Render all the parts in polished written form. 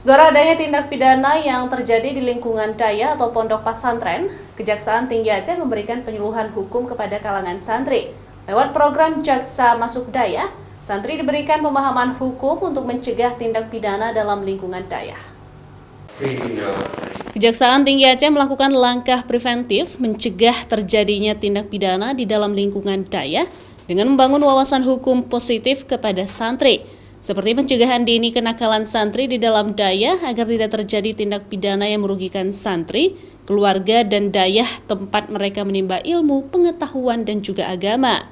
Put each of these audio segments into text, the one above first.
Saudara, adanya tindak pidana yang terjadi di lingkungan daya atau pondok pesantren, Kejaksaan Tinggi Aceh memberikan penyuluhan hukum kepada kalangan santri. Lewat program Jaksa Masuk Daya, santri diberikan pemahaman hukum untuk mencegah tindak pidana dalam lingkungan daya. Kejaksaan Tinggi Aceh melakukan langkah preventif mencegah terjadinya tindak pidana di dalam lingkungan daya dengan membangun wawasan hukum positif kepada santri, seperti pencegahan dini kenakalan santri di dalam daya agar tidak terjadi tindak pidana yang merugikan santri, keluarga, dan daya tempat mereka menimba ilmu, pengetahuan, dan juga agama.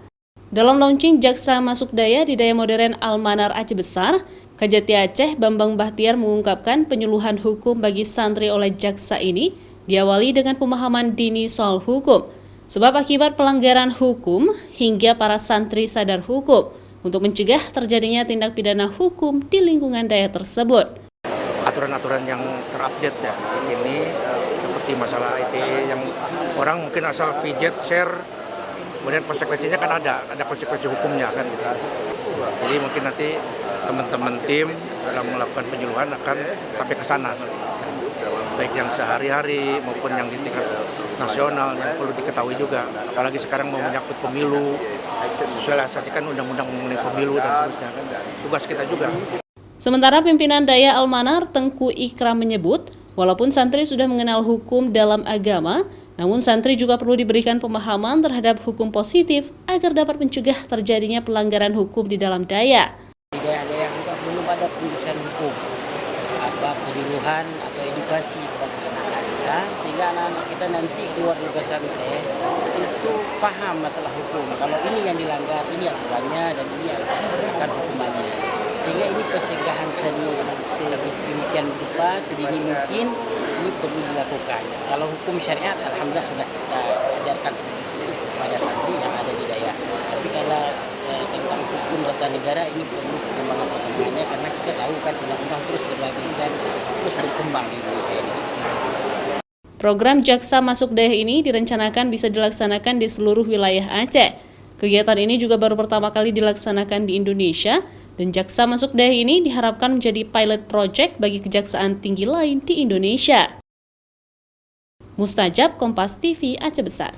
Dalam launching Jaksa Masuk Daya di Daya Modern Al-Manar Aceh Besar, Kajati Aceh Bambang Bahtiar mengungkapkan penyuluhan hukum bagi santri oleh jaksa ini diawali dengan pemahaman dini soal hukum, sebab akibat pelanggaran hukum hingga para santri sadar hukum untuk mencegah terjadinya tindak pidana hukum di lingkungan daya tersebut. Aturan-aturan yang terupdate ya, ini seperti masalah IT yang orang mungkin asal pijet, share, kemudian konsekuensinya kan ada konsekuensi hukumnya kan gitu. Jadi mungkin nanti teman-teman tim dalam melakukan penyuluhan akan sampai ke sana nanti. Baik yang sehari-hari maupun yang di tingkat nasional yang perlu diketahui juga. Apalagi sekarang mau menyangkut pemilu, sosialisasikan undang-undang mengenai pemilu dan seterusnya kan. Tugas kita juga. Sementara pimpinan Daya Al-Manar Tengku Ikram menyebut, walaupun santri sudah mengenal hukum dalam agama, namun santri juga perlu diberikan pemahaman terhadap hukum positif agar dapat mencegah terjadinya pelanggaran hukum di dalam daya. Di daya-daya juga belum ada pengurusan hukum, penyuluhan atau edukasi kepada anak-anak kita, sehingga anak-anak kita nanti keluar dari pesantren itu paham masalah hukum. Kalau ini yang dilanggar, ini aturannya dan ini akan hukumannya. Sehingga ini pencegahan sedemikian rupa, sedini mungkin ini perlu dilakukan. Kalau hukum syariat, alhamdulillah sudah kita ajarkan sedikit-sedikit kepada santri yang ada di daya. Tapi kalau tentang hukum tata negara ini perlu pengembangan-pengembangannya, karena kita tahu kan undang-undang terus berlaku dan terus berkembang di Indonesia ini seperti itu. Program Jaksa Masuk Daya ini direncanakan bisa dilaksanakan di seluruh wilayah Aceh. Kegiatan ini juga baru pertama kali dilaksanakan di Indonesia, dan Jaksa Masuk Daya ini diharapkan menjadi pilot project bagi kejaksaan tinggi lain di Indonesia. Mustajab, Kompas TV, Aceh Besar.